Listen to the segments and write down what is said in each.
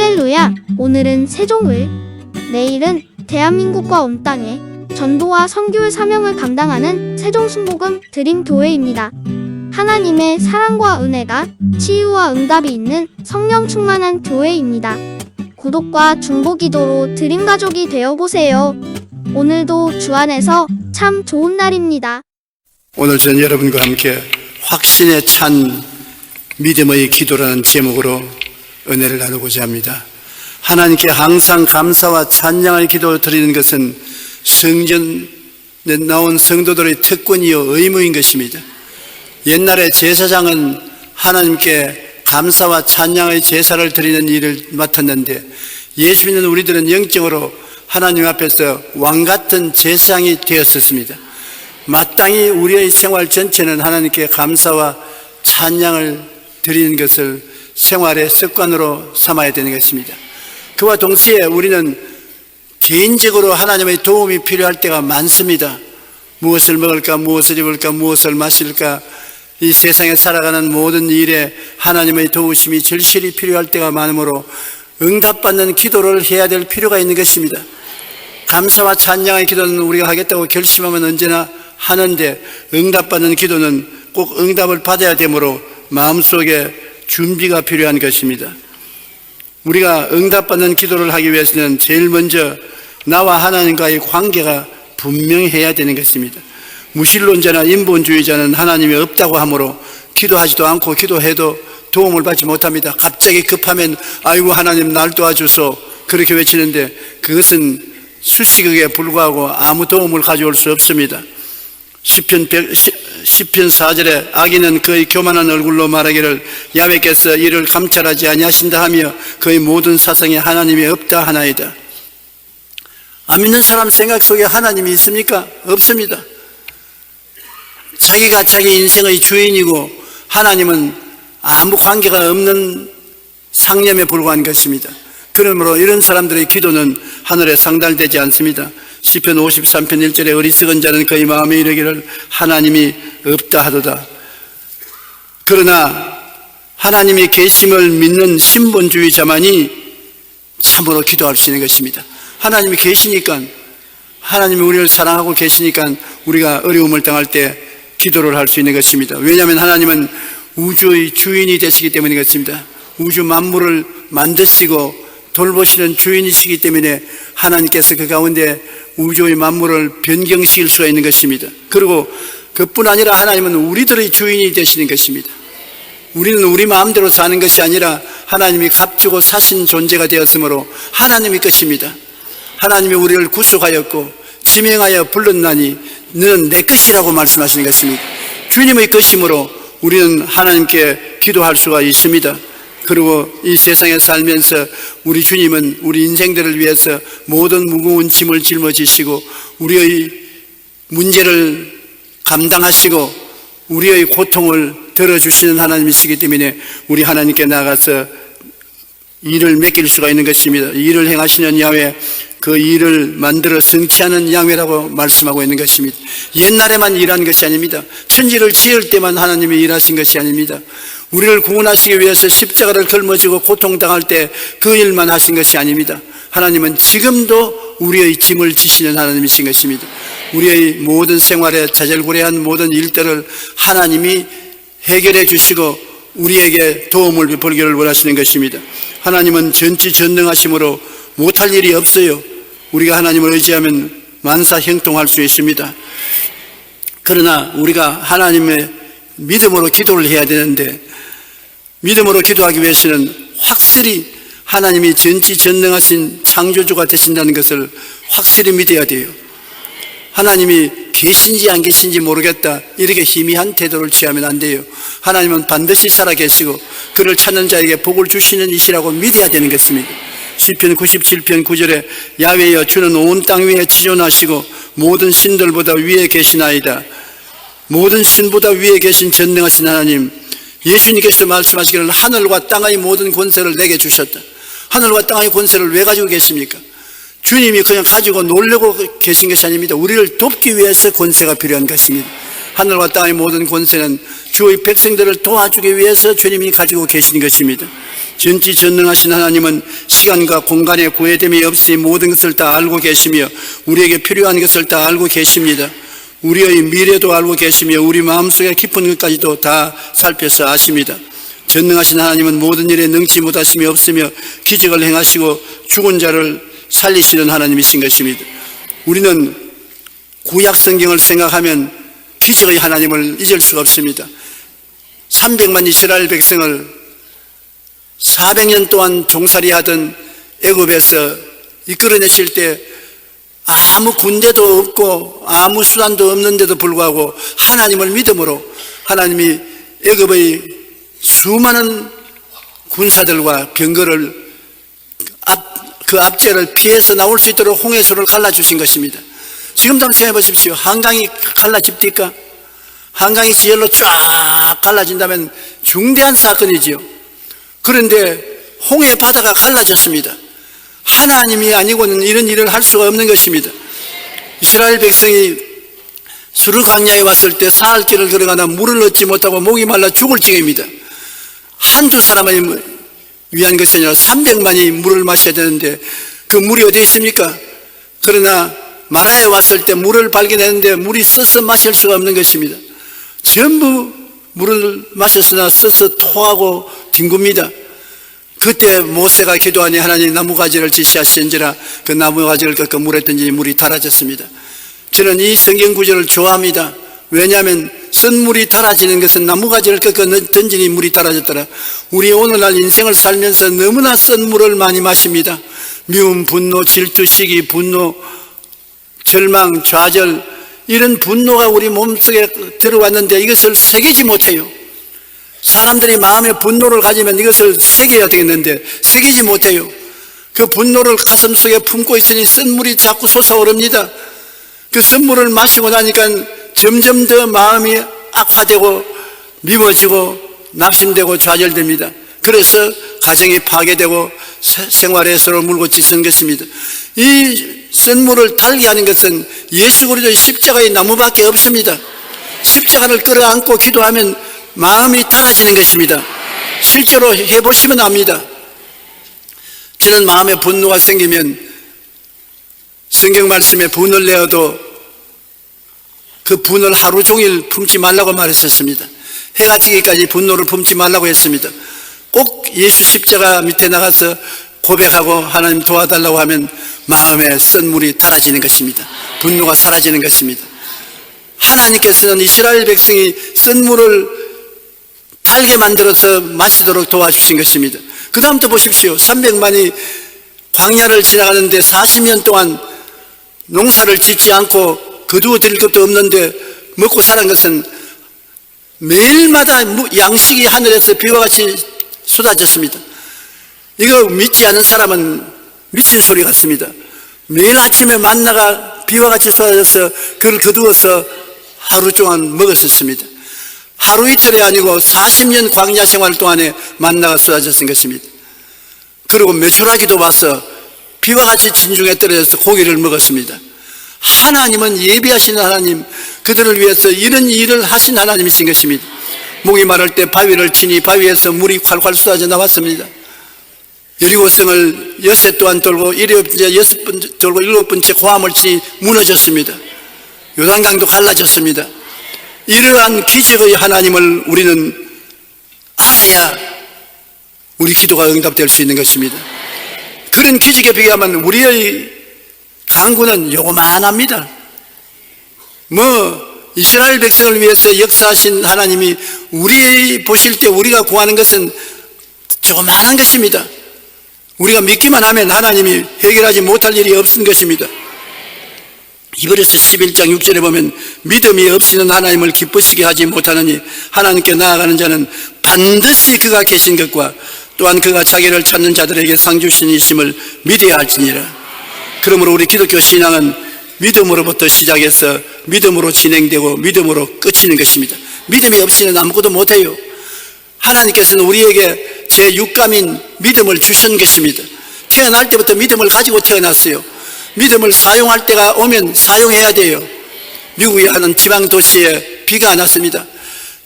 할렐루야! 오늘은 세종을, 내일은 대한민국과 온 땅에 전도와 선교의 사명을 감당하는 세종순복음 드림교회입니다. 하나님의 사랑과 은혜가 치유와 응답이 있는 성령 충만한 교회입니다. 구독과 중보기도로 드림가족이 되어보세요. 오늘도 주 안에서 참 좋은 날입니다. 오늘 저는 여러분과 함께 확신에 찬 믿음의 기도라는 제목으로 은혜를 나누고자 합니다. 하나님께 항상 감사와 찬양의 기도를 드리는 것은 성전에 나온 성도들의 특권이요 의무인 것입니다. 옛날에 제사장은 하나님께 감사와 찬양의 제사를 드리는 일을 맡았는데, 예수 믿는 우리들은 영적으로 하나님 앞에서 왕같은 제사장이 되었었습니다. 마땅히 우리의 생활 전체는 하나님께 감사와 찬양을 드리는 것을 생활의 습관으로 삼아야 되는 것입니다. 그와 동시에 우리는 개인적으로 하나님의 도움이 필요할 때가 많습니다. 무엇을 먹을까, 무엇을 입을까, 무엇을 마실까, 이 세상에 살아가는 모든 일에 하나님의 도우심이 절실히 필요할 때가 많으므로 응답받는 기도를 해야 될 필요가 있는 것입니다. 감사와 찬양의 기도는 우리가 하겠다고 결심하면 언제나 하는데, 응답받는 기도는 꼭 응답을 받아야 되므로 마음속에 준비가 필요한 것입니다. 우리가 응답받는 기도를 하기 위해서는 제일 먼저 나와 하나님과의 관계가 분명해야 되는 것입니다. 무신론자나 인본주의자는 하나님이 없다고 하므로 기도하지도 않고 기도해도 도움을 받지 못합니다. 갑자기 급하면 아이고 하나님 날 도와주소 그렇게 외치는데, 그것은 수식어에 불과하고 아무 도움을 가져올 수 없습니다. 시편 4절에 악인은 그의 교만한 얼굴로 말하기를 야훼께서 이를 감찰하지 아니하신다 하며 그의 모든 사상에 하나님이 없다 하나이다. 안 믿는 사람 생각 속에 하나님이 있습니까? 없습니다. 자기가 자기 인생의 주인이고 하나님은 아무 관계가 없는 상념에 불과한 것입니다. 그러므로 이런 사람들의 기도는 하늘에 상달되지 않습니다. 시편 53편 1절에 어리석은 자는 그의 마음에 이르기를 하나님이 없다 하도다. 그러나 하나님의 계심을 믿는 신본주의자만이 참으로 기도할 수 있는 것입니다. 하나님이 계시니까, 하나님이 우리를 사랑하고 계시니까 우리가 어려움을 당할 때 기도를 할 수 있는 것입니다. 왜냐하면 하나님은 우주의 주인이 되시기 때문인 것입니다. 우주 만물을 만드시고 돌보시는 주인이시기 때문에 하나님께서 그 가운데 우주의 만물을 변경시킬 수가 있는 것입니다. 그리고 그뿐 아니라 하나님은 우리들의 주인이 되시는 것입니다. 우리는 우리 마음대로 사는 것이 아니라 하나님이 값주고 사신 존재가 되었으므로 하나님의 것입니다. 하나님이 우리를 구속하였고 지명하여 불렀나니 너는 내 것이라고 말씀하시는 것입니다. 주님의 것이므로 우리는 하나님께 기도할 수가 있습니다. 그리고 이 세상에 살면서 우리 주님은 우리 인생들을 위해서 모든 무거운 짐을 짊어지시고 우리의 문제를 감당하시고 우리의 고통을 들어주시는 하나님이시기 때문에 우리 하나님께 나가서 일을 맡길 수가 있는 것입니다. 일을 행하시는 야훼, 그 일을 만들어 성취하는 야훼라고 말씀하고 있는 것입니다. 옛날에만 일한 것이 아닙니다. 천지를 지을 때만 하나님이 일하신 것이 아닙니다. 우리를 구원하시기 위해서 십자가를 걸머지고 고통당할 때 그 일만 하신 것이 아닙니다. 하나님은 지금도 우리의 짐을 지시는 하나님이신 것입니다. 우리의 모든 생활에 자잘구레한 모든 일들을 하나님이 해결해 주시고 우리에게 도움을 베풀기를 원하시는 것입니다. 하나님은 전지전능하심으로 못할 일이 없어요. 우리가 하나님을 의지하면 만사형통할 수 있습니다. 그러나 우리가 하나님의 믿음으로 기도를 해야 되는데, 믿음으로 기도하기 위해서는 확실히 하나님이 전지전능하신 창조주가 되신다는 것을 확실히 믿어야 돼요. 하나님이 계신지 안 계신지 모르겠다 이렇게 희미한 태도를 취하면 안 돼요. 하나님은 반드시 살아계시고 그를 찾는 자에게 복을 주시는 이시라고 믿어야 되는 것입니다. 시편 97편 9절에 야훼여 주는 온 땅 위에 지존하시고 모든 신들보다 위에 계시나이다. 모든 신보다 위에 계신 전능하신 하나님, 예수님께서 말씀하시기를 하늘과 땅의 모든 권세를 내게 주셨다. 하늘과 땅의 권세를 왜 가지고 계십니까? 주님이 그냥 가지고 놀려고 계신 것이 아닙니다. 우리를 돕기 위해서 권세가 필요한 것입니다. 하늘과 땅의 모든 권세는 주의 백성들을 도와주기 위해서 주님이 가지고 계신 것입니다. 전지전능하신 하나님은 시간과 공간에 구애됨이 없이 모든 것을 다 알고 계시며 우리에게 필요한 것을 다 알고 계십니다. 우리의 미래도 알고 계시며 우리 마음속의 깊은 것까지도 다 살펴서 아십니다. 전능하신 하나님은 모든 일에 능치 못하심이 없으며 기적을 행하시고 죽은 자를 살리시는 하나님이신 것입니다. 우리는 구약 성경을 생각하면 기적의 하나님을 잊을 수가 없습니다. 300만 이스라엘 백성을 400년 동안 종살이하던 애굽에서 이끌어내실 때 아무 군대도 없고 아무 수단도 없는데도 불구하고 하나님을 믿음으로 하나님이 애굽의 수많은 군사들과 병거를 그 압제를 피해서 나올 수 있도록 홍해수를 갈라주신 것입니다. 지금도 한번 생각해 보십시오. 한강이 갈라집니까? 한강이 지열로 쫙 갈라진다면 중대한 사건이지요. 그런데 홍해 바다가 갈라졌습니다. 하나님이 아니고는 이런 일을 할 수가 없는 것입니다. 이스라엘 백성이 수르 광야에 왔을 때 사흘길을 걸어가나 물을 얻지 못하고 목이 말라 죽을 지경입니다. 한두 사람을 위한 것이 아니라 300만이 물을 마셔야 되는데 그 물이 어디 있습니까? 그러나 마라에 왔을 때 물을 발견했는데 물이 써서 마실 수가 없는 것입니다. 전부 물을 마셨으나 써서 토하고 뒹굽니다. 그때 모세가 기도하니 하나님 나무가지를 지시하시는지라 그 나무가지를 꺾어 물에 던지니 물이 달아졌습니다. 저는 이 성경 구절을 좋아합니다. 왜냐하면 쓴물이 달아지는 것은 나무가지를 꺾어 던지니 물이 달아졌더라. 우리 오늘날 인생을 살면서 너무나 쓴 물을 많이 마십니다. 미움, 분노, 질투, 시기, 분노, 절망, 좌절, 이런 분노가 우리 몸속에 들어왔는데 이것을 새기지 못해요. 사람들이 마음에 분노를 가지면 이것을 새겨야 되겠는데 새기지 못해요. 그 분노를 가슴속에 품고 있으니 쓴물이 자꾸 솟아오릅니다. 그 쓴물을 마시고 나니까 점점 더 마음이 악화되고 미워지고 낙심되고 좌절됩니다. 그래서 가정이 파괴되고 생활에 서로 물고 찢는 것입니다. 이 쓴물을 달게 하는 것은 예수 그리스도의 십자가의 나무밖에 없습니다. 십자가를 끌어안고 기도하면 마음이 달아지는 것입니다. 실제로 해보시면 압니다. 저는 마음에 분노가 생기면 성경 말씀에 분을 내어도 그 분을 하루 종일 품지 말라고 말했었습니다. 해가 지기까지 분노를 품지 말라고 했습니다. 꼭 예수 십자가 밑에 나가서 고백하고 하나님 도와달라고 하면 마음에 쓴 물이 달아지는 것입니다. 분노가 사라지는 것입니다. 하나님께서는 이스라엘 백성이 쓴 물을 달게 만들어서 마시도록 도와주신 것입니다. 그 다음부터 보십시오. 300만이 광야를 지나가는데 40년 동안 농사를 짓지 않고 거두어 드릴 것도 없는데 먹고 사는 것은 매일마다 양식이 하늘에서 비와 같이 쏟아졌습니다. 이거 믿지 않은 사람은 미친 소리 같습니다. 매일 아침에 만나가 비와 같이 쏟아져서 그걸 거두어서 하루 동안 먹었었습니다. 하루 이틀이 아니고 40년 광야 생활 동안에 만나가 쏟아졌은 것입니다. 그리고 메추라기도 와서 비와 같이 진중에 떨어져서 고기를 먹었습니다. 하나님은 예비하신 하나님, 그들을 위해서 이런 일을 하신 하나님이신 것입니다. 목이 마를 때 바위를 치니 바위에서 물이 콸콸 쏟아져 나왔습니다. 여리고성을 여섯 동안 돌고 여섯 번 돌고 일곱 번째 고함을 치니 무너졌습니다. 요단강도 갈라졌습니다. 이러한 기적의 하나님을 우리는 알아야 우리 기도가 응답될 수 있는 것입니다. 그런 기적에 비하면 우리의 강구는 요만합니다. 이스라엘 백성을 위해서 역사하신 하나님이 우리 보실 때 우리가 구하는 것은 조그마한 것입니다. 우리가 믿기만 하면 하나님이 해결하지 못할 일이 없는 것입니다. 히브리서 11장 6절에 보면 믿음이 없이는 하나님을 기쁘시게 하지 못하느니 하나님께 나아가는 자는 반드시 그가 계신 것과 또한 그가 자기를 찾는 자들에게 상 주신 이심을 믿어야 할지니라. 그러므로 우리 기독교 신앙은 믿음으로부터 시작해서 믿음으로 진행되고 믿음으로 끝이는 것입니다. 믿음이 없이는 아무것도 못해요. 하나님께서는 우리에게 제6감인 믿음을 주신 것입니다. 태어날 때부터 믿음을 가지고 태어났어요. 믿음을 사용할 때가 오면 사용해야 돼요. 미국의 한 지방 도시에 비가 안 왔습니다.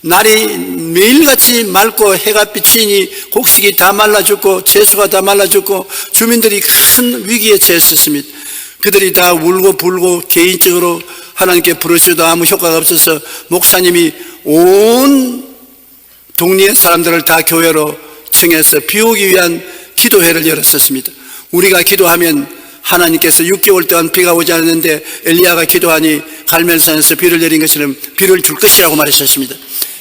날이 매일같이 맑고 해가 비치니 곡식이 다 말라 죽고 채소가 다 말라 죽고 주민들이 큰 위기에 처했었습니다. 그들이 다 울고 불고 개인적으로 하나님께 부르셔도 아무 효과가 없어서 목사님이 온 동네의 사람들을 다 교회로 청해서 비오기 위한 기도회를 열었었습니다. 우리가 기도하면 하나님께서 6개월 동안 비가 오지 않았는데 엘리야가 기도하니 갈멜산에서 비를 내린 것처럼 비를 줄 것이라고 말하셨습니다.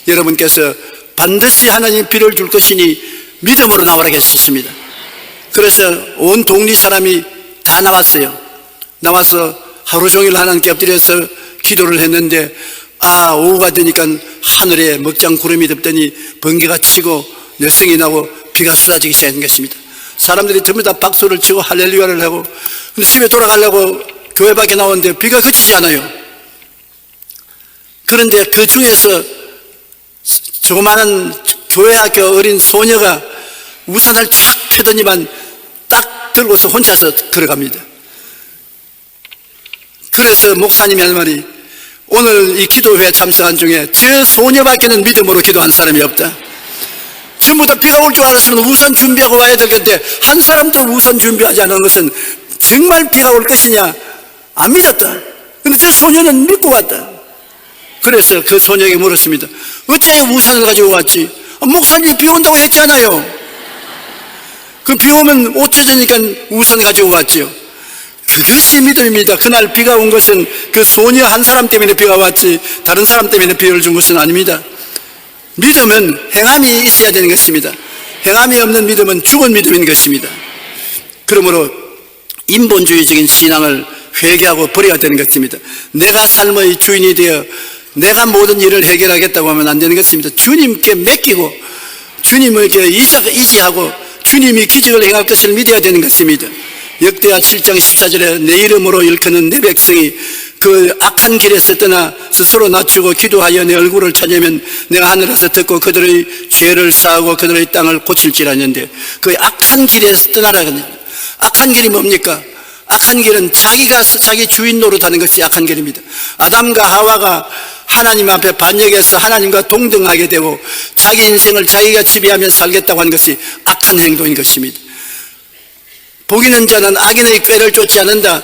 여러분께서 반드시 하나님 비를 줄 것이니 믿음으로 나오라고 했었습니다. 그래서 온 동리 사람이 다 나왔어요. 나와서 하루 종일 하나님께 엎드려서 기도를 했는데 오후가 되니까 하늘에 먹장 구름이 덮더니 번개가 치고 뇌성이 나고 비가 쏟아지기 시작한 것입니다. 사람들이 전부 다 박수를 치고 할렐루야를 하고, 근데 집에 돌아가려고 교회 밖에 나오는데 비가 그치지 않아요. 그런데 그 중에서 조그마한 교회 학교 어린 소녀가 우산을 촥 펴더니만 딱 들고서 혼자서 들어갑니다. 그래서 목사님이 하는 말이, 오늘 이 기도회 참석한 중에 저 소녀밖에는 믿음으로 기도한 사람이 없다. 전부 다 비가 올 줄 알았으면 우산 준비하고 와야 되겠는데 한 사람도 우산 준비하지 않은 것은 정말 비가 올 것이냐 안 믿었다. 근데 저 소녀는 믿고 갔다. 그래서 그 소녀에게 물었습니다. 어째 우산을 가지고 왔지? 목사님이 비 온다고 했잖아요. 그 비 오면 옷 젖으니까 우산 가지고 왔지요. 그것이 믿음입니다. 그날 비가 온 것은 그 소녀 한 사람 때문에 비가 왔지 다른 사람 때문에 비를 준 것은 아닙니다. 믿음은 행함이 있어야 되는 것입니다. 행함이 없는 믿음은 죽은 믿음인 것입니다. 그러므로 인본주의적인 신앙을 회개하고 버려야 되는 것입니다. 내가 삶의 주인이 되어 내가 모든 일을 해결하겠다고 하면 안 되는 것입니다. 주님께 맡기고 주님에게 의지하고 주님이 기적을 행할 것을 믿어야 되는 것입니다. 역대하 7장 14절에 내 이름으로 일컫는 내 백성이 그 악한 길에서 떠나 스스로 낮추고 기도하여 내 얼굴을 찾으면 내가 하늘에서 듣고 그들의 죄를 사하고 그들의 땅을 고칠지라는데, 그 악한 길에서 떠나라거든요. 악한 길이 뭡니까? 악한 길은 자기가 자기 주인 노릇하는 것이 악한 길입니다. 아담과 하와가 하나님 앞에 반역해서 하나님과 동등하게 되고 자기 인생을 자기가 지배하며 살겠다고 하는 것이 악한 행동인 것입니다. 복 있는 자는 악인의 꾀를 쫓지 않는다.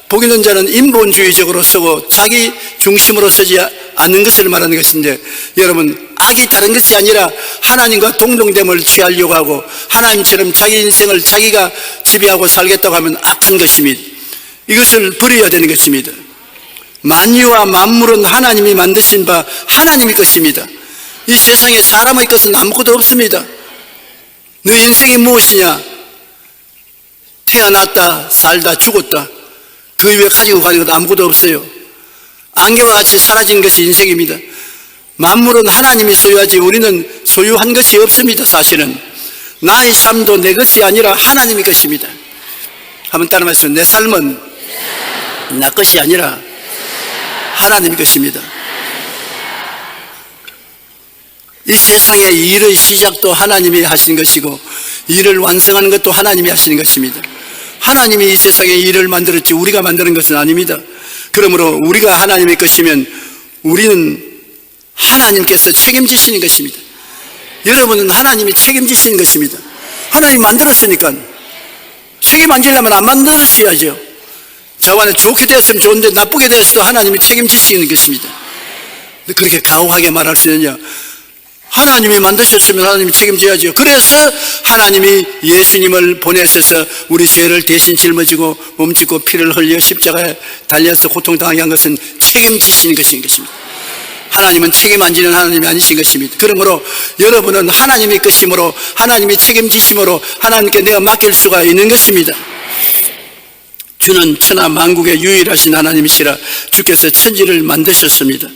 복 있는 자는 인본주의적으로 서고 자기 중심으로 서지 않는 것을 말하는 것인데, 여러분, 악이 다른 것이 아니라 하나님과 동등됨을 취하려고 하고 하나님처럼 자기 인생을 자기가 지배하고 살겠다고 하면 악한 것입니다. 이것을 버려야 되는 것입니다. 만유와 만물은 하나님이 만드신 바 하나님의 것입니다. 이 세상에 사람의 것은 아무것도 없습니다. 너 인생이 무엇이냐? 태어났다, 살다, 죽었다. 그 이외에 가지고 가는 것 아무것도 없어요. 안개와 같이 사라진 것이 인생입니다. 만물은 하나님이 소유하지 우리는 소유한 것이 없습니다. 사실은 나의 삶도 내 것이 아니라 하나님의 것입니다. 한번 따라 말씀하세요. 내 삶은 나 것이 아니라 하나님의 것입니다. 이 세상의 일의 시작도 하나님이 하신 것이고 일을 완성하는 것도 하나님이 하시는 것입니다. 하나님이 이 세상에 일을 만들었지 우리가 만드는 것은 아닙니다. 그러므로 우리가 하나님의 것이면 우리는 하나님께서 책임지시는 것입니다. 여러분은 하나님이 책임지시는 것입니다. 하나님이 만들었으니까 책임 안 지려면 안 만들으셔야죠. 저번에 좋게 되었으면 좋은데 나쁘게 되었어도 하나님이 책임지시는 것입니다. 근데 그렇게 가혹하게 말할 수 있느냐? 하나님이 만드셨으면 하나님이 책임져야죠. 그래서 하나님이 예수님을 보내셔서 우리 죄를 대신 짊어지고 몸짓고 피를 흘려 십자가에 달려서 고통당하게 한 것은 책임지시는 것인 것입니다. 하나님은 책임 안 지는 하나님이 아니신 것입니다. 그러므로 여러분은 하나님의 것이므로 하나님이 책임지심으로 하나님께 내가 맡길 수가 있는 것입니다. 주는 천하 만국의 유일하신 하나님이시라 주께서 천지를 만드셨습니다.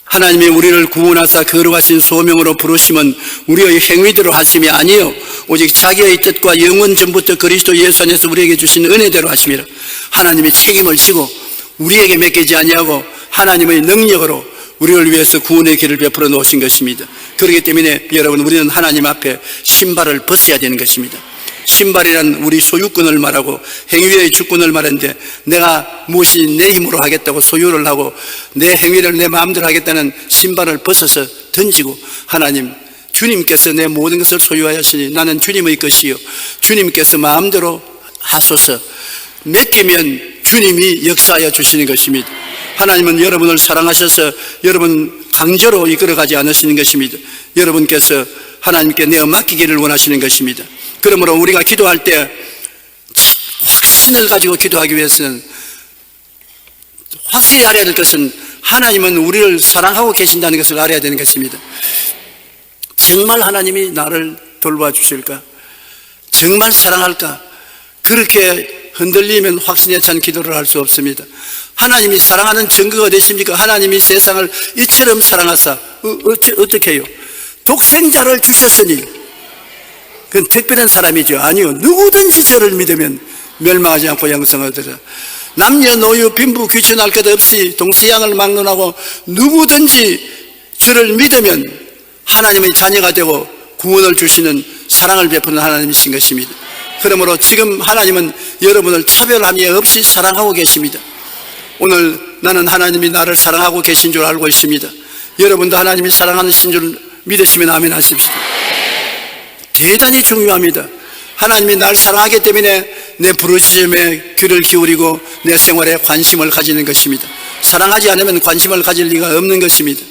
하나님이 우리를 구원하사 거룩하신 소명으로 부르심은 우리의 행위대로 하심이 아니요 오직 자기의 뜻과 영원 전부터 그리스도 예수 안에서 우리에게 주신 은혜대로 하심이라. 하나님이 책임을 지고 우리에게 맡기지 아니하고 하나님의 능력으로 우리를 위해서 구원의 길을 베풀어 놓으신 것입니다. 그렇기 때문에 여러분, 우리는 하나님 앞에 신발을 벗어야 되는 것입니다. 신발이란 우리 소유권을 말하고 행위의 주권을 말하는데, 내가 무엇이 내 힘으로 하겠다고 소유를 하고 내 행위를 내 마음대로 하겠다는 신발을 벗어서 던지고, 하나님, 주님께서 내 모든 것을 소유하였으니 나는 주님의 것이요, 주님께서 마음대로 하소서. 맡기면 주님이 역사하여 주시는 것입니다. 하나님은 여러분을 사랑하셔서 여러분 강제로 이끌어가지 않으시는 것입니다. 여러분께서 하나님께 내어 맡기기를 원하시는 것입니다. 그러므로 우리가 기도할 때 확신을 가지고 기도하기 위해서는, 확실히 알아야 될 것은 하나님은 우리를 사랑하고 계신다는 것을 알아야 되는 것입니다. 정말 하나님이 나를 돌봐 주실까? 정말 사랑할까? 그렇게 흔들리면 확신에 찬 기도를 할 수 없습니다. 하나님이 사랑하는 증거가 되십니까? 하나님이 세상을 이처럼 사랑하사 어떻게 해요? 독생자를 주셨으니 그건 특별한 사람이죠. 아니요, 누구든지 저를 믿으면 멸망하지 않고 영생하리라. 남녀노유 빈부 귀천할 것 없이 동서양을 막론하고 누구든지 저를 믿으면 하나님의 자녀가 되고 구원을 주시는 사랑을 베푸는 하나님이신 것입니다. 그러므로 지금 하나님은 여러분을 차별함이 없이 사랑하고 계십니다. 오늘 나는 하나님이 나를 사랑하고 계신 줄 알고 있습니다. 여러분도 하나님이 사랑하는 줄 믿으시면 아멘 하십시오. 대단히 중요합니다. 하나님이 나를 사랑하기 때문에 내 부르짖음에 귀를 기울이고 내 생활에 관심을 가지는 것입니다. 사랑하지 않으면 관심을 가질 리가 없는 것입니다.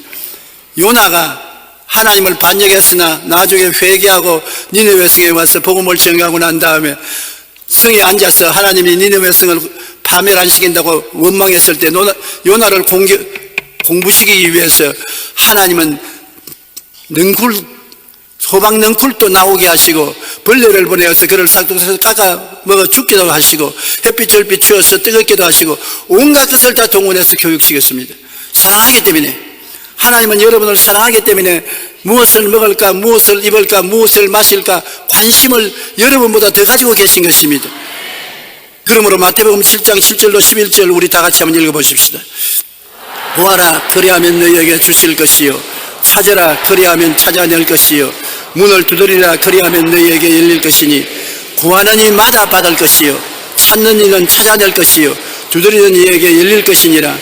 요나가 하나님을 반역했으나 나중에 회개하고 니느웨 성에 와서 복음을 전가하고 난 다음에 성에 앉아서 하나님이 니느웨 성을 파멸 안 시킨다고 원망했을 때 요나를 공부시키기 위해서 하나님은 호박 넝쿨도 나오게 하시고 벌레를 보내어서 그를 싹둑해서 깎아 먹어 죽기도 하시고 햇빛 절빛 추워서 뜨겁기도 하시고 온갖 것을 다 동원해서 교육시켰습니다. 사랑하기 때문에. 하나님은 여러분을 사랑하기 때문에 무엇을 먹을까, 무엇을 입을까, 무엇을 마실까 관심을 여러분보다 더 가지고 계신 것입니다. 그러므로 마태복음 7장 7절로 11절 우리 다 같이 한번 읽어보십시다. 보아라, 그리하면 너희에게 주실 것이요, 찾으라, 그리하면 찾아낼 것이요, 문을 두드리라, 그리하면 너희에게 열릴 것이니, 구하는 이마다 받을 것이요, 찾는 이는 찾아낼 것이요, 두드리는 이에게 열릴 것이니라.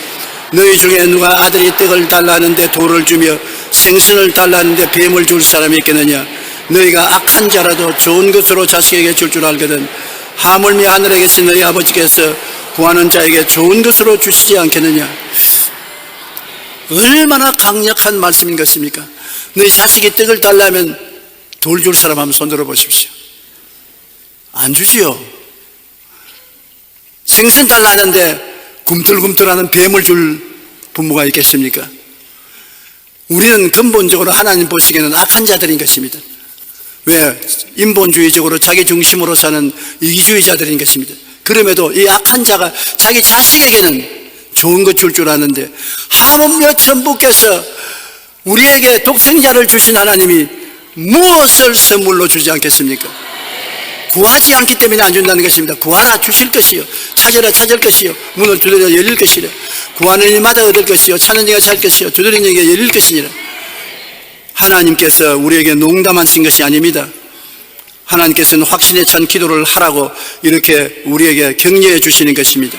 너희 중에 누가 아들이 떡을 달라는데 돌을 주며 생선을 달라는데 뱀을 줄 사람이 있겠느냐? 너희가 악한 자라도 좋은 것으로 자식에게 줄 줄 알거든 하물며 하늘에 계신 너희 아버지께서 구하는 자에게 좋은 것으로 주시지 않겠느냐? 얼마나 강력한 말씀인 것입니까? 너희 자식이 떡을 달라면 돌 줄 사람 한번 손 들어보십시오. 안 주지요. 생선 달라는데 굼틀굼틀하는 뱀을 줄 부모가 있겠습니까? 우리는 근본적으로 하나님 보시기에는 악한 자들인 것입니다. 왜? 인본주의적으로 자기 중심으로 사는 이기주의자들인 것입니다. 그럼에도 이 악한 자가 자기 자식에게는 좋은 것 줄 줄 아는데 하물며 천부께서 우리에게 독생자를 주신 하나님이 무엇을 선물로 주지 않겠습니까? 구하지 않기 때문에 안 준다는 것입니다. 구하라, 주실 것이요, 찾으라, 찾을 것이요, 문을 두드려 열릴 것이라. 구하는 이마다 얻을 것이요, 찾는 이가 찾을 것이요, 두드리는 이에게 열릴 것이니라. 하나님께서 우리에게 농담하신 것이 아닙니다. 하나님께서는 확신에 찬 기도를 하라고 이렇게 우리에게 격려해 주시는 것입니다.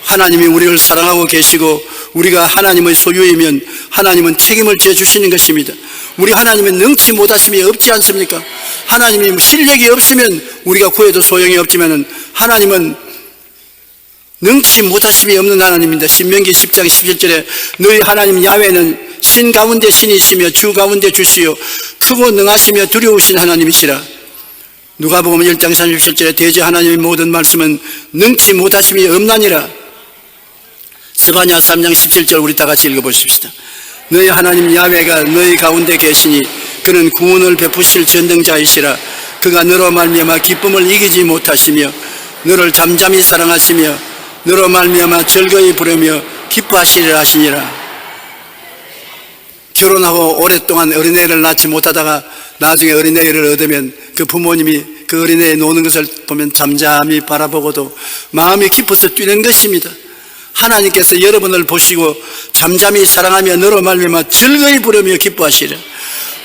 하나님이 우리를 사랑하고 계시고 우리가 하나님의 소유이면 하나님은 책임을 져 주시는 것입니다. 우리 하나님은 능치 못하심이 없지 않습니까? 하나님이 실력이 없으면 우리가 구해도 소용이 없지만 하나님은 능치 못하심이 없는 하나님입니다. 신명기 10장 17절에 너희 하나님 야훼는 신 가운데 신이시며 주 가운데 주시요 크고 능하시며 두려우신 하나님이시라. 누가복음 1장 37절에 대저 하나님의 모든 말씀은 능치 못하심이 없나니라. 스바냐 3장 17절 우리 다 같이 읽어보십시다. 너희 하나님 야훼가 너희 가운데 계시니 그는 구원을 베푸실 전능자이시라. 그가 너로 말미암아 기쁨을 이기지 못하시며 너를 잠잠히 사랑하시며 너로 말미암아 즐거이 부르며 기뻐하시리라 하시니라. 결혼하고 오랫동안 어린애를 낳지 못하다가 나중에 어린애를 얻으면 그 부모님이 그 어린애 노는 것을 보면 잠잠히 바라보고도 마음이 기뻐서 뛰는 것입니다. 하나님께서 여러분을 보시고 잠잠히 사랑하며 너로 말미암아 즐거이 부르며 기뻐하시라.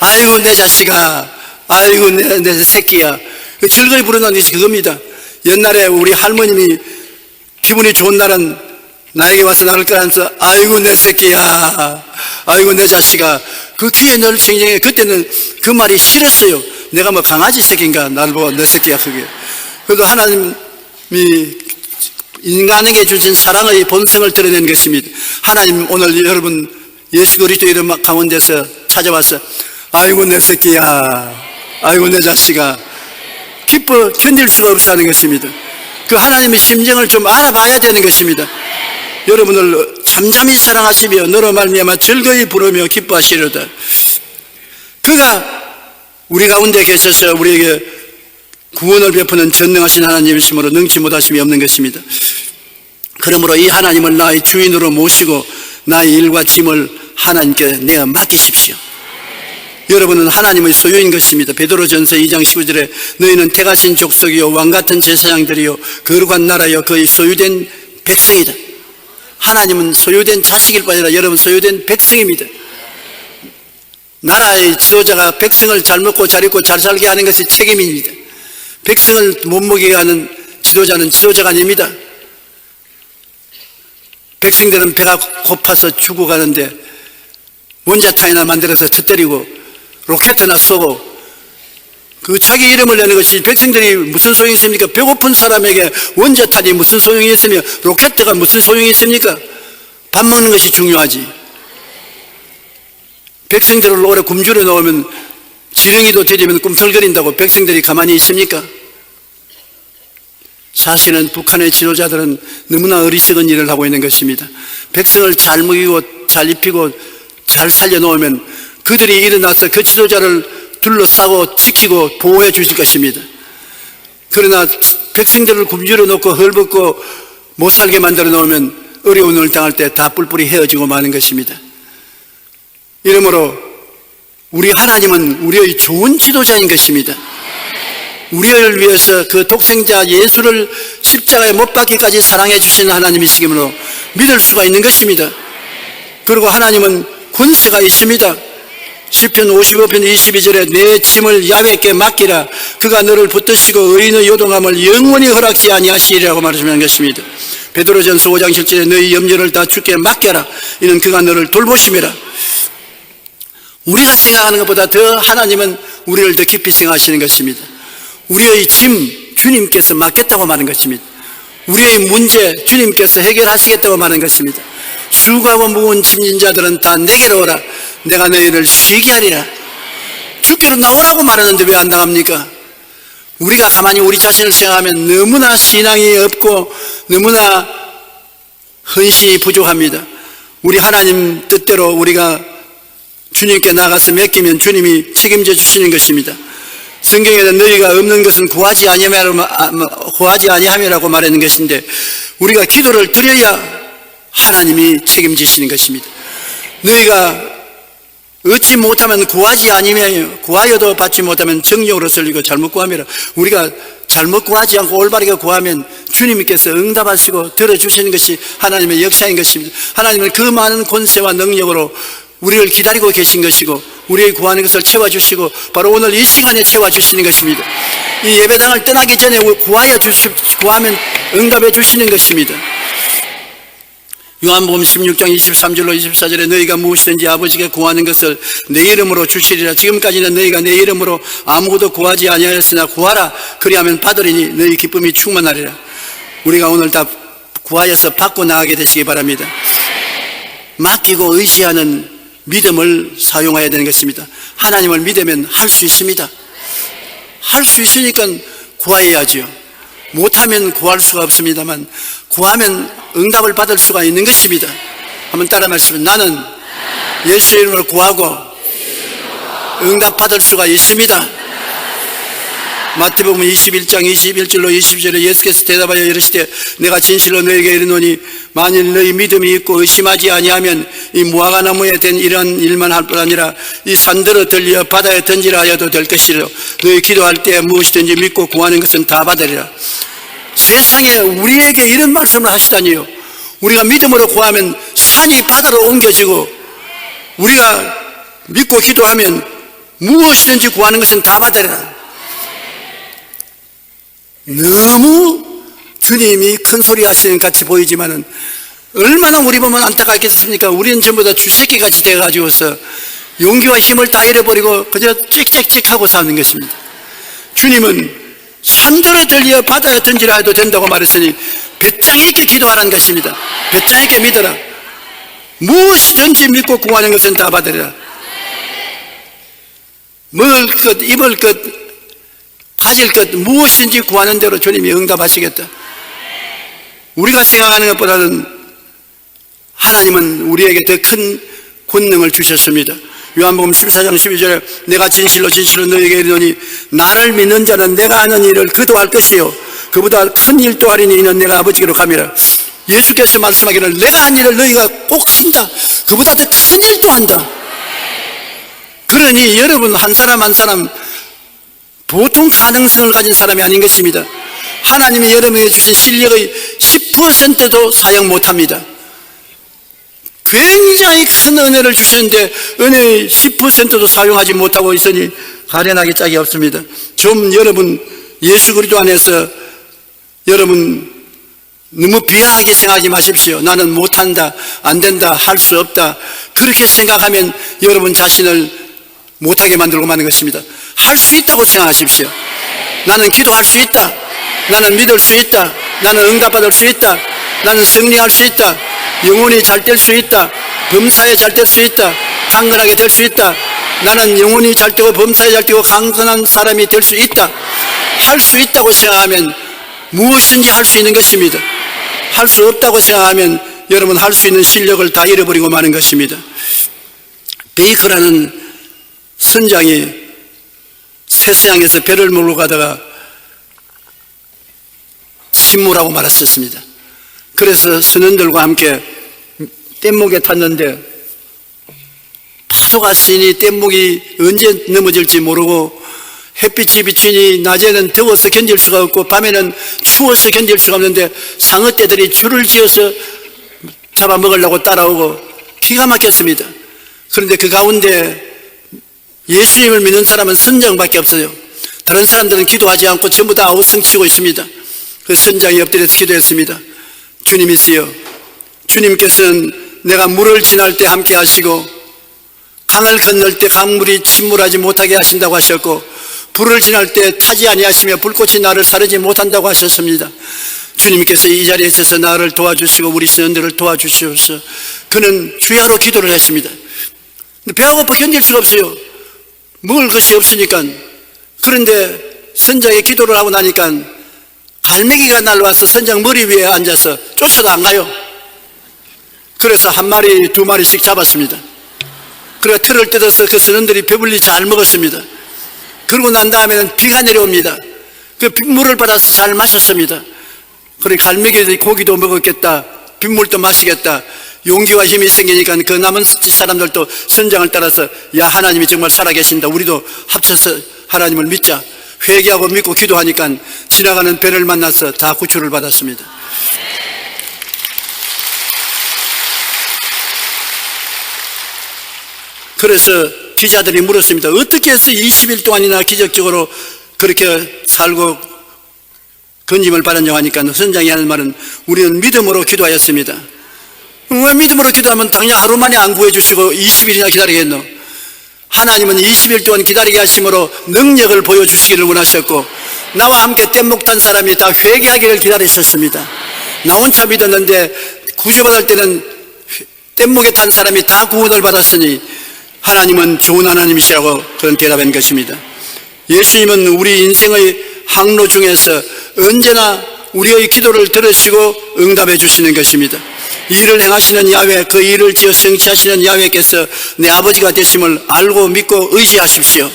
아이고 내 자식아, 아이고 내 새끼야. 즐거이 부르는 것이 그겁니다. 옛날에 우리 할머님이 기분이 좋은 날은 나에게 와서 나를 끌어안면서 아이고 내 새끼야, 아이고 내 자식아, 그 귀에 늘 경쟁해. 그때는 그 말이 싫었어요. 내가 뭐 강아지 새끼인가? 나를 보고 너 새끼야, 그게. 그래도 하나님이 인간에게 주신 사랑의 본성을 드러낸 것입니다. 하나님 오늘 여러분 예수 그리스도 이름 가운데서 찾아와서 아이고 내 새끼야, 아이고 내 자식아, 기뻐 견딜 수가 없어 하는 것입니다. 그 하나님의 심정을 좀 알아봐야 되는 것입니다. 여러분을 잠잠히 사랑하시며 너로 말미암아 즐거이 부르며 기뻐하시려다. 그가 우리 가운데 계셔서 우리에게 구원을 베푸는 전능하신 하나님이시므로 능치 못하심이 없는 것입니다. 그러므로 이 하나님을 나의 주인으로 모시고 나의 일과 짐을 하나님께 내어 맡기십시오. 여러분은 하나님의 소유인 것입니다. 베드로전서 2장 19절에 너희는 택하신 족속이요 왕같은 제사장들이요 거룩한 나라요 그의 소유된 백성이다. 하나님은 소유된 자식일 뿐 아니라 여러분 소유된 백성입니다. 나라의 지도자가 백성을 잘 먹고 잘 입고 잘 살게 하는 것이 책임입니다. 백성을 못 먹이게 하는 지도자는 지도자가 아닙니다. 백성들은 배가 고파서 죽어가는데 원자탄이나 만들어서 터뜨리고 로켓이나 쏘고 그 자기 이름을 내는 것이 백성들이 무슨 소용이 있습니까? 배고픈 사람에게 원자탄이 무슨 소용이 있으며 로켓가 무슨 소용이 있습니까? 밥 먹는 것이 중요하지. 백성들을 오래 굶주려 놓으면 지렁이도 들이면 꿈틀거린다고 백성들이 가만히 있습니까? 사실은 북한의 지도자들은 너무나 어리석은 일을 하고 있는 것입니다. 백성을 잘 먹이고 잘 입히고 잘 살려놓으면 그들이 일어나서 그 지도자를 둘러싸고 지키고 보호해 주실 것입니다. 그러나 백성들을 굶주려 놓고 헐벗고 못 살게 만들어 놓으면 어려움을 당할 때 다 뿔뿔이 헤어지고 마는 것입니다. 이러므로 우리 하나님은 우리의 좋은 지도자인 것입니다. 우리를 위해서 그 독생자 예수를 십자가에 못 박기까지 사랑해 주시는 하나님이시기로 믿을 수가 있는 것입니다. 그리고 하나님은 권세가 있습니다. 시편 55편 22절에 내 짐을 야훼께 맡기라 그가 너를 붙드시고 의인의 요동함을 영원히 허락지 아니하시리라고 말하시는 것입니다. 베드로전서 5장 7절에 너희 염려를 다 주께 맡겨라 이는 그가 너를 돌보심이라. 우리가 생각하는 것보다 더 하나님은 우리를 더 깊이 생각하시는 것입니다. 우리의 짐 주님께서 맡겠다고 말하는 것입니다. 우리의 문제 주님께서 해결하시겠다고 말하는 것입니다. 수고하고 무거운 짐진 자들은 다 내게로 오라 내가 너희를 쉬게 하리라. 주께로 나오라고 말하는데 왜 안 나갑니까? 우리가 가만히 우리 자신을 생각하면 너무나 신앙이 없고 너무나 헌신이 부족합니다. 우리 하나님 뜻대로 우리가 주님께 나가서 맡기면 주님이 책임져 주시는 것입니다. 성경에는 너희가 없는 것은 구하지 아니함이라고 말하는 것인데 우리가 기도를 드려야 하나님이 책임지시는 것입니다. 너희가 얻지 못하면 구하지 아니하며 구하여도 받지 못하면 정욕으로 설리고 잘못 구함이라. 우리가 잘못 구하지 않고 올바르게 구하면 주님께서 응답하시고 들어주시는 것이 하나님의 역사인 것입니다. 하나님은 그 많은 권세와 능력으로 우리를 기다리고 계신 것이고 우리의 구하는 것을 채워주시고 바로 오늘 이 시간에 채워주시는 것입니다. 이 예배당을 떠나기 전에 구하면 응답해 주시는 것입니다. 요한복음 16장 23절로 24절에 너희가 무엇이든지 아버지께 구하는 것을 내 이름으로 주시리라. 지금까지는 너희가 내 이름으로 아무것도 구하지 아니하였으나 구하라 그리하면 받으리니 너희 기쁨이 충만하리라. 우리가 오늘 다 구하여서 받고 나가게 되시기 바랍니다. 맡기고 의지하는 믿음을 사용해야 되는 것입니다. 하나님을 믿으면 할 수 있습니다. 할 수 있으니까 구해야지요. 못하면 구할 수가 없습니다만 구하면 응답을 받을 수가 있는 것입니다. 한번 따라 말씀해. 나는 예수 이름으로 구하고 응답 받을 수가 있습니다. 마태복음 21장 21절로 22절에 예수께서 대답하여 이르시되 내가 진실로 너희에게 이르노니 만일 너희 믿음이 있고 의심하지 아니하면 이 무화과나무에 된 이러한 일만 할 뿐 아니라 이 산들어 들려 바다에 던지라 하여도 될 것이라. 너희 기도할 때 무엇이든지 믿고 구하는 것은 다 받으리라. 세상에 우리에게 이런 말씀을 하시다니요. 우리가 믿음으로 구하면 산이 바다로 옮겨지고 우리가 믿고 기도하면 무엇이든지 구하는 것은 다 받으리라. 너무 주님이 큰 소리 하시는 것 같이 보이지만은 얼마나 우리 보면 안타깝겠습니까? 우리는 전부 다 쥐새끼같이 돼가지고서 용기와 힘을 다 잃어버리고 그저 찍찍찍하고 사는 것입니다. 주님은 산들을 들려 바다에 던지라 해도 된다고 말했으니 배짱 있게 기도하라는 것입니다. 배짱 있게 믿어라. 무엇이든지 믿고 구하는 것은 다 받으리라. 먹을 것, 입을 것, 가질 것 무엇인지 구하는 대로 주님이 응답하시겠다. 우리가 생각하는 것보다는 하나님은 우리에게 더 큰 권능을 주셨습니다. 요한복음 14장 12절에 내가 진실로 진실로 너희에게 이르노니 나를 믿는 자는 내가 하는 일을 그도 할 것이요 그보다 큰 일도 하리니 이는 내가 아버지께로 가미라. 예수께서 말씀하기를 내가 한 일을 너희가 꼭 한다. 그보다 더 큰 일도 한다. 그러니 여러분 한 사람 한 사람 보통 가능성을 가진 사람이 아닌 것입니다. 하나님이 여러분에게 주신 실력의 10%도 사용 못합니다. 굉장히 큰 은혜를 주셨는데 은혜의 10%도 사용하지 못하고 있으니 가련하기 짝이 없습니다. 좀 여러분 예수 그리스도 안에서 여러분 너무 비하하게 생각하지 마십시오. 나는 못한다, 안 된다, 할 수 없다. 그렇게 생각하면 여러분 자신을 못하게 만들고 마는 것입니다. 할 수 있다고 생각하십시오. 나는 기도할 수 있다. 나는 믿을 수 있다. 나는 응답받을 수 있다. 나는 승리할 수 있다. 영혼이 잘 될 수 있다. 범사에 잘 될 수 있다. 강건하게 될 수 있다. 나는 영혼이 잘 되고 범사에 잘 되고 강건한 사람이 될 수 있다. 할 수 있다고 생각하면 무엇인지 할 수 있는 것입니다. 할 수 없다고 생각하면 여러분 할 수 있는 실력을 다 잃어버리고 마는 것입니다. 베이커라는 선장이 세수양에서 배를 몰고 가다가 침몰하고 말았었습니다. 그래서 선원들과 함께 뗏목에 탔는데 파도가 치니 뗏목이 언제 넘어질지 모르고 햇빛이 비치니 낮에는 더워서 견딜 수가 없고 밤에는 추워서 견딜 수가 없는데 상어떼들이 줄을 지어서 잡아먹으려고 따라오고 기가 막혔습니다. 그런데 그 가운데 예수님을 믿는 사람은 선장밖에 없어요. 다른 사람들은 기도하지 않고 전부 다 아우성치고 있습니다. 그 선장이 엎드려서 기도했습니다. 주님이시여, 주님께서는 내가 물을 지날 때 함께 하시고 강을 건널 때 강물이 침몰하지 못하게 하신다고 하셨고 불을 지날 때 타지 아니하시며 불꽃이 나를 사르지 못한다고 하셨습니다. 주님께서 이 자리에 있어서 나를 도와주시고 우리 선원들을 도와주시옵소서. 그는 주야로 기도를 했습니다. 근데 배가 고파 견딜 수가 없어요. 먹을 것이 없으니까. 그런데 선장이 기도를 하고 나니까 갈매기가 날라와서 선장 머리 위에 앉아서 쫓아도 안 가요. 그래서 한 마리 두 마리씩 잡았습니다. 그래 틀을 뜯어서 그 선원들이 배불리 잘 먹었습니다. 그러고 난 다음에는 비가 내려옵니다. 그 빗물을 받아서 잘 마셨습니다. 그래 갈매기들이 고기도 먹었겠다, 빗물도 마시겠다, 용기와 힘이 생기니까 그 남은 사람들도 선장을 따라서 야 하나님이 정말 살아계신다, 우리도 합쳐서 하나님을 믿자, 회개하고 믿고 기도하니까 지나가는 배를 만나서 다 구출을 받았습니다. 그래서 기자들이 물었습니다. 어떻게 해서 20일 동안이나 기적적으로 그렇게 살고 건짐을 받았냐고 하니까 선장이 하는 말은 우리는 믿음으로 기도하였습니다. 왜 믿음으로 기도하면 당장 하루 만에 안 구해주시고 20일이나 기다리겠노? 하나님은 20일 동안 기다리게 하심으로 능력을 보여주시기를 원하셨고 나와 함께 뗏목 탄 사람이 다 회개하기를 기다리셨습니다. 나 혼자 믿었는데 구조받을 때는 뗏목에 탄 사람이 다 구원을 받았으니 하나님은 좋은 하나님이시라고 그런 대답한 것입니다. 예수님은 우리 인생의 항로 중에서 언제나 우리의 기도를 들으시고 응답해 주시는 것입니다. 이 일을 행하시는 야훼, 그 일을 지어 성취하시는 야훼께서 내 아버지가 되심을 알고 믿고 의지하십시오.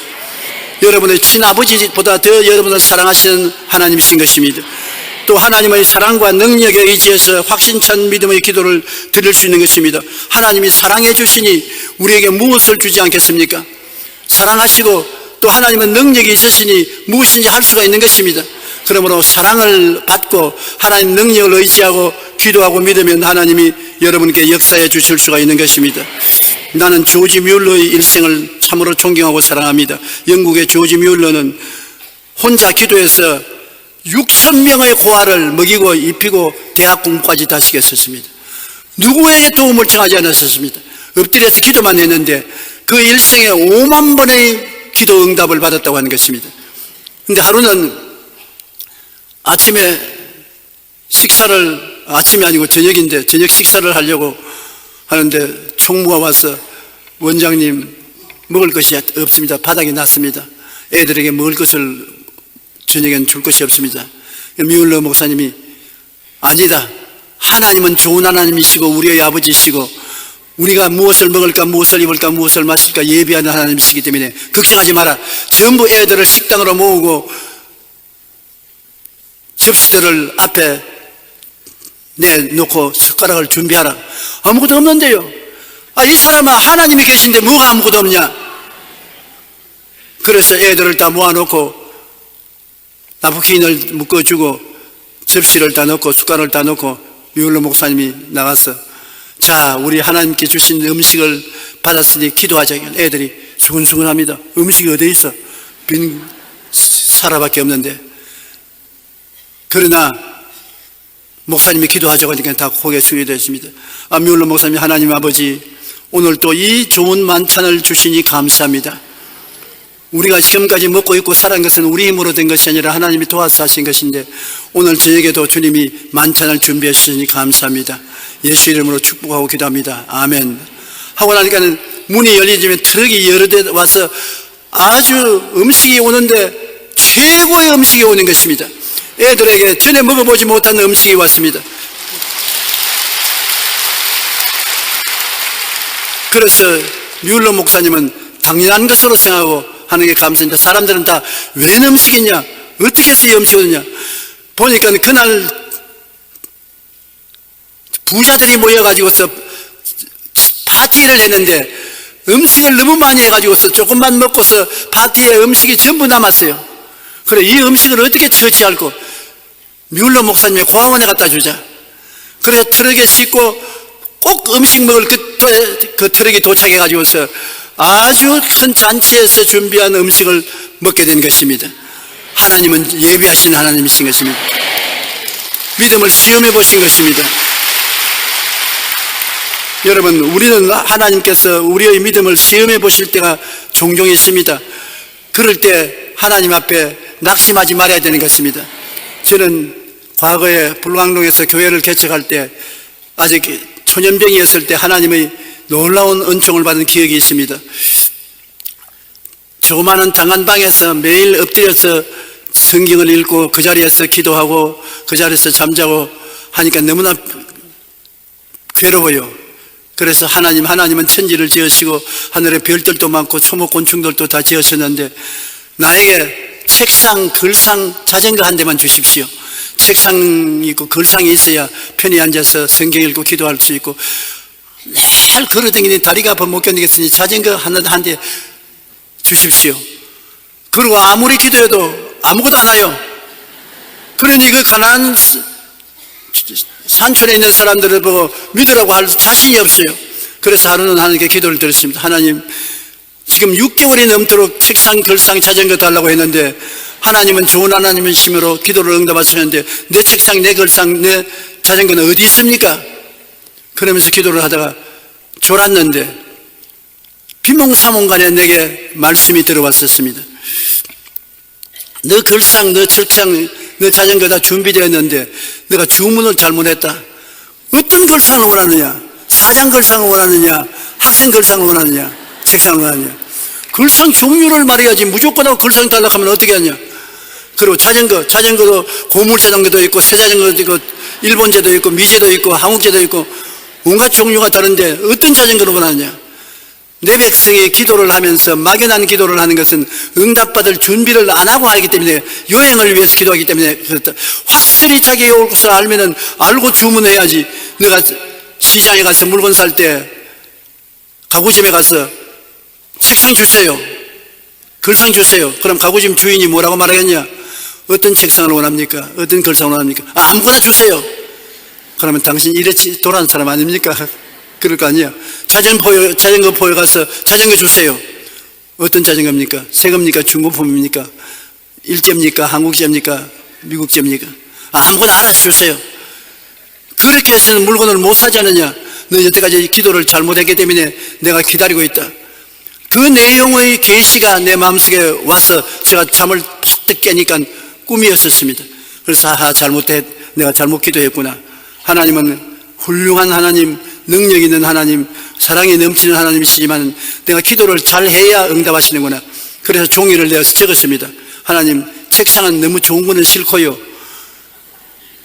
여러분의 친아버지보다 더 여러분을 사랑하시는 하나님이신 것입니다. 또 하나님의 사랑과 능력에 의지해서 확신찬 믿음의 기도를 드릴 수 있는 것입니다. 하나님이 사랑해 주시니 우리에게 무엇을 주지 않겠습니까? 사랑하시고 또 하나님은 능력이 있으시니 무엇인지 할 수가 있는 것입니다. 그러므로 사랑을 받고 하나님 능력을 의지하고 기도하고 믿으면 하나님이 여러분께 역사해 주실 수가 있는 것입니다. 나는 조지 뮬러의 일생을 참으로 존경하고 사랑합니다. 영국의 조지 뮬러는 혼자 기도해서 6,000명의 고아를 먹이고 입히고 대학 공부까지 다 시켰었습니다. 누구에게 도움을 청하지 않았었습니다. 엎드려서 기도만 했는데 그 일생에 5만 번의 기도 응답을 받았다고 하는 것입니다. 근데 하루는 아침에 식사를, 아침이 아니고 저녁인데 저녁 식사를 하려고 하는데 총무가 와서 원장님 먹을 것이 없습니다. 바닥에 놨습니다. 애들에게 먹을 것을 저녁엔 줄 것이 없습니다. 미울러 목사님이 아니다. 하나님은 좋은 하나님이시고 우리의 아버지시고 우리가 무엇을 먹을까 무엇을 입을까 무엇을 마실까 예비하는 하나님이시기 때문에 걱정하지 마라. 전부 애들을 식당으로 모으고 접시들을 앞에 내놓고 숟가락을 준비하라. 아무것도 없는데요. 이 사람은 하나님이 계신데 뭐가 아무것도 없냐. 그래서 애들을 다 모아놓고 나프킨을 묶어주고 접시를 다 넣고 숟가락을 다 넣고 미울러 목사님이 나가서 자, 우리 하나님께 주신 음식을 받았으니 기도하자. 애들이 수근수근합니다. 음식이 어디 있어? 빈 사라밖에 없는데. 그러나 목사님이 기도하자고 하니까 다 고개 숙이게 됐습니다. 미울러 목사님이 하나님 아버지 오늘 또 이 좋은 만찬을 주시니 감사합니다. 우리가 지금까지 먹고 있고 살아온 것은 우리 힘으로 된 것이 아니라 하나님이 도와서 하신 것인데 오늘 저녁에도 주님이 만찬을 준비해 주시니 감사합니다. 예수 이름으로 축복하고 기도합니다. 아멘. 하고 나니까는 문이 열리지면 트럭이 여러 대 와서 아주 음식이 오는데 최고의 음식이 오는 것입니다. 애들에게 전에 먹어보지 못한 음식이 왔습니다. 그래서 미울러 목사님은 당연한 것으로 생각하고 하는 게 감사합니다. 사람들은 다 웬 음식이냐? 어떻게 해서 이 음식이 오느냐? 보니까 그날 부자들이 모여가지고서 파티를 했는데 음식을 너무 많이 해가지고서 조금만 먹고서 파티에 음식이 전부 남았어요. 그래, 이 음식을 어떻게 처치할까? 미울러 목사님의 고아원에 갖다 주자. 그래서 트럭에 싣고 꼭 음식 먹을 그 트럭이 도착해가지고서 아주 큰 잔치에서 준비한 음식을 먹게 된 것입니다. 하나님은 예비하신 하나님이신 것입니다. 믿음을 시험해 보신 것입니다. 여러분, 우리는 하나님께서 우리의 믿음을 시험해 보실 때가 종종 있습니다. 그럴 때 하나님 앞에 낙심하지 말아야 되는 것입니다. 저는 과거에 불광동에서 교회를 개척할 때 아직 초년병이었을 때 하나님의 놀라운 은총을 받은 기억이 있습니다. 조그마한 장안방에서 매일 엎드려서 성경을 읽고 그 자리에서 기도하고 그 자리에서 잠자고 하니까 너무나 괴로워요. 그래서 하나님은 천지를 지으시고 하늘에 별들도 많고 초목곤충들도 다 지으셨는데 나에게 책상, 글상, 자전거 한 대만 주십시오. 책상이 있고 글상이 있어야 편히 앉아서 성경 읽고 기도할 수 있고 매일 걸어다니니 다리가 아파 못 견디겠으니 자전거 한 대 주십시오. 그리고 아무리 기도해도 아무것도 안 와요. 그러니 그 가난한 산촌에 있는 사람들을 보고 믿으라고 할 자신이 없어요. 그래서 하루는 하나님께 기도를 드렸습니다. 하나님, 지금 6개월이 넘도록 책상, 글상, 자전거 달라고 했는데 하나님은 좋은 하나님이시므로 기도를 응답하시는데 내 책상, 내 글상, 내 자전거는 어디 있습니까? 그러면서 기도를 하다가 졸았는데 비몽사몽간에 내게 말씀이 들어왔었습니다. 너 글상, 너 책상, 너 자전거 다 준비되었는데 내가 주문을 잘못했다. 어떤 글상을 원하느냐? 사장 글상을 원하느냐? 학생 글상을 원하느냐? 책상을 원하느냐? 글상 종류를 말해야지 무조건 하고 글상 달라고 하면 어떻게 하냐? 그리고 자전거도 고물 자전거도 있고 새 자전거도 있고 일본제도 있고 미제도 있고 한국제도 있고 온갖 종류가 다른데 어떤 자전거를 원하느냐? 내 백성의 기도를 하면서 막연한 기도를 하는 것은 응답받을 준비를 안 하고 하기 때문에 여행을 위해서 기도하기 때문에 그렇다. 확실히 자기가 올 것을 알면은 알고 주문해야지. 내가 시장에 가서 물건 살 때 가구집에 가서 책상 주세요. 글상 주세요. 그럼 가구집 주인이 뭐라고 말하겠냐? 어떤 책상을 원합니까? 어떤 글상을 원합니까? 아무거나 주세요. 그러면 당신 이렇게 돌아온 사람 아닙니까? 그럴 거 아니에요. 자전거 포에 가서 자전거 주세요. 어떤 자전거입니까? 새 겁니까? 중고품입니까? 일제입니까? 한국제입니까? 미국제입니까? 아무거나 알아서 주세요. 그렇게 해서는 물건을 못 사지 않느냐? 너 여태까지 기도를 잘못했기 때문에 내가 기다리고 있다. 그 내용의 계시가 내 마음속에 와서 제가 잠을 푹 깨니까 꿈이었었습니다. 그래서 잘못했, 내가 잘못 기도했구나. 하나님은 훌륭한 하나님, 능력 있는 하나님, 사랑이 넘치는 하나님이시지만 내가 기도를 잘해야 응답하시는구나. 그래서 종이를 내어서 적었습니다. 하나님, 책상은 너무 좋은 거는 싫고요,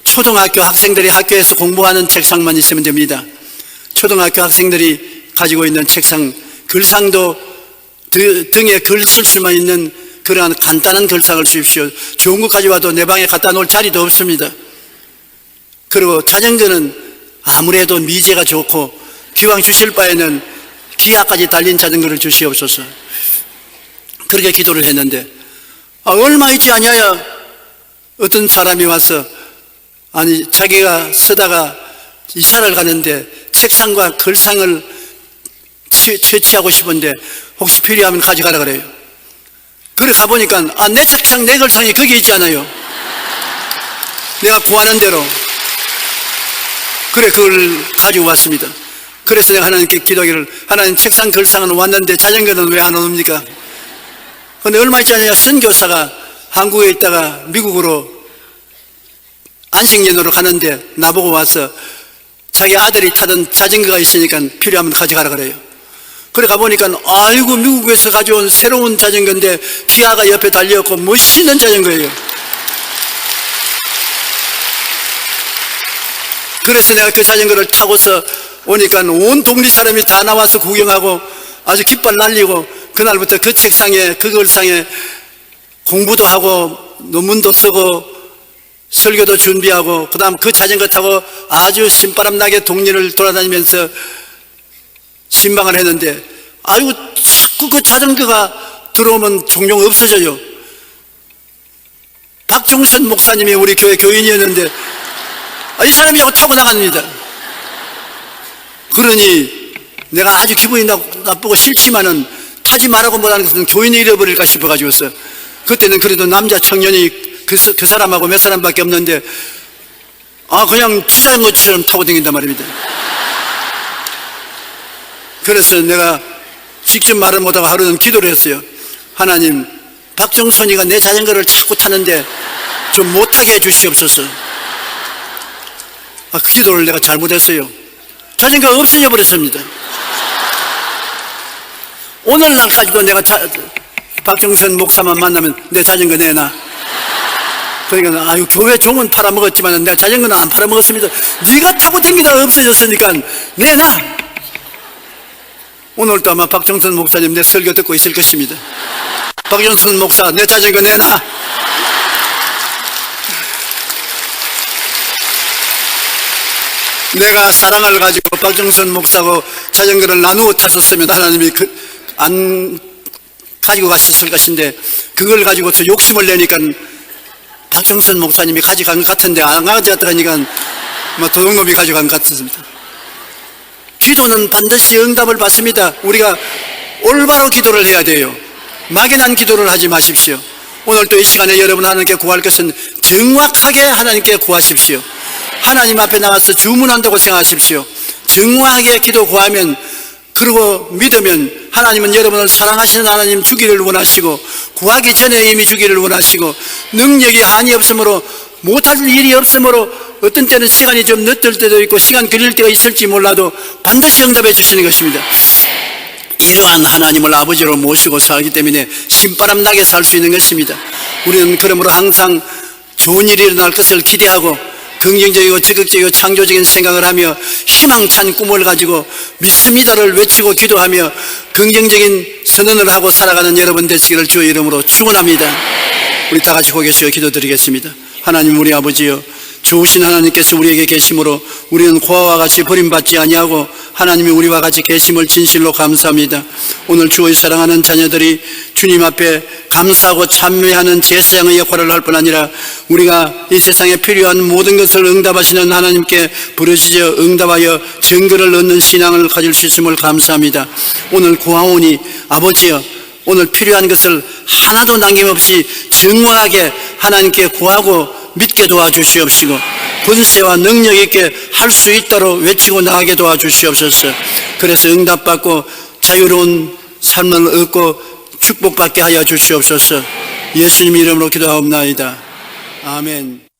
초등학교 학생들이 학교에서 공부하는 책상만 있으면 됩니다. 초등학교 학생들이 가지고 있는 책상, 글상도 등에 글 쓸 수만 있는 그러한 간단한 글상을 주십시오. 좋은 거 가져와도 내 방에 갖다 놓을 자리도 없습니다. 그리고 자전거는 아무래도 미제가 좋고 기왕 주실 바에는 기아까지 달린 자전거를 주시옵소서. 그렇게 기도를 했는데 얼마 있지 않냐야 어떤 사람이 와서 아니 자기가 쓰다가 이사를 가는데 책상과 글상을 채취하고 싶은데 혹시 필요하면 가져가라 그래요. 그래 가보니까 내 책상 내 글상이 거기 있잖아요. 내가 구하는 대로. 그래 그걸 가지고 왔습니다. 그래서 내가 하나님께 기도하기를, 하나님 책상 글상은 왔는데 자전거는 왜 안 옵니까? 근데 얼마 있지 않냐 선교사가 한국에 있다가 미국으로 안식년으로 가는데 나보고 와서 자기 아들이 타던 자전거가 있으니까 필요하면 가져가라 그래요. 그래 가보니까 아이고 미국에서 가져온 새로운 자전거인데 기아가 옆에 달려있고 멋있는 자전거예요. 그래서 내가 그 자전거를 타고서 오니까 온 동네 사람이 다 나와서 구경하고 아주 깃발 날리고, 그날부터 그 책상에 그 글상에 공부도 하고 논문도 쓰고 설교도 준비하고, 그 다음 그 자전거 타고 아주 신바람 나게 동네를 돌아다니면서 신방을 했는데, 아이고 자꾸 그 자전거가 들어오면 종종 없어져요. 박종선 목사님이 우리 교회 교인이었는데 이 사람이 자꾸 타고 나갑니다. 그러니 내가 아주 기분이 나쁘고 싫지만은 타지 말라고 못하는 것은 교인이 잃어버릴까 싶어가지고서, 그때는 그래도 남자 청년이 그 사람하고 몇 사람밖에 없는데 그냥 자전거처럼 타고 다닌단 말입니다. 그래서 내가 직접 말을 못하고 하루는 기도를 했어요. 하나님, 박정선이가 내 자전거를 자꾸 타는데 좀 못하게 해주시옵소서. 그 기도를 내가 잘못했어요. 자전거가 없어져 버렸습니다. 오늘날까지도 내가 박정선 목사만 만나면 내 자전거 내놔. 그러니까 교회 종은 팔아먹었지만 내가 자전거는 안 팔아먹었습니다. 네가 타고 다니다가 없어졌으니까 내놔. 오늘도 아마 박정선 목사님 내 설교 듣고 있을 것입니다. 박정선 목사, 내 자전거 내놔. 내가 사랑을 가지고 박정선 목사하고 자전거를 나누어 탔었으면 하나님이 안 가지고 가셨을 것인데, 그걸 가지고서 욕심을 내니까 박정선 목사님이 가져간 것 같은데 안 가져갔다니까 도둑놈이 가져간 것 같습니다. 기도는 반드시 응답을 받습니다. 우리가 올바로 기도를 해야 돼요. 막연한 기도를 하지 마십시오. 오늘 또 이 시간에 여러분 하나님께 구할 것은 정확하게 하나님께 구하십시오. 하나님 앞에 나가서 주문한다고 생각하십시오. 정확하게 기도 구하면, 그리고 믿으면 하나님은 여러분을 사랑하시는 하나님 주기를 원하시고, 구하기 전에 이미 주기를 원하시고, 능력이 한이 없으므로 못할 일이 없으므로 어떤 때는 시간이 좀 늦을 때도 있고 시간 걸릴 때가 있을지 몰라도 반드시 응답해 주시는 것입니다. 이러한 하나님을 아버지로 모시고 살기 때문에 신바람 나게 살 수 있는 것입니다. 우리는 그러므로 항상 좋은 일이 일어날 것을 기대하고 긍정적이고 적극적이고 창조적인 생각을 하며 희망찬 꿈을 가지고 믿습니다를 외치고 기도하며 긍정적인 선언을 하고 살아가는 여러분 되시기를 주의 이름으로 축원합니다. 우리 다 같이 고개 숙여 기도드리겠습니다. 하나님, 우리 아버지여, 좋으신 하나님께서 우리에게 계심으로 우리는 고아와 같이 버림받지 아니하고 하나님이 우리와 같이 계심을 진실로 감사합니다. 오늘 주의 사랑하는 자녀들이 주님 앞에 감사하고 참회하는 제사장의 역할을 할 뿐 아니라 우리가 이 세상에 필요한 모든 것을 응답하시는 하나님께 부르짖어 응답하여 증거를 얻는 신앙을 가질 수 있음을 감사합니다. 오늘 구하오니 아버지여, 오늘 필요한 것을 하나도 남김없이 정확하게 하나님께 구하고 믿게 도와주시옵시고 권세와 능력 있게 할 수 있도록 외치고 나가게 도와주시옵소서. 그래서 응답받고 자유로운 삶을 얻고 축복받게 하여 주시옵소서. 예수님 이름으로 기도하옵나이다. 아멘.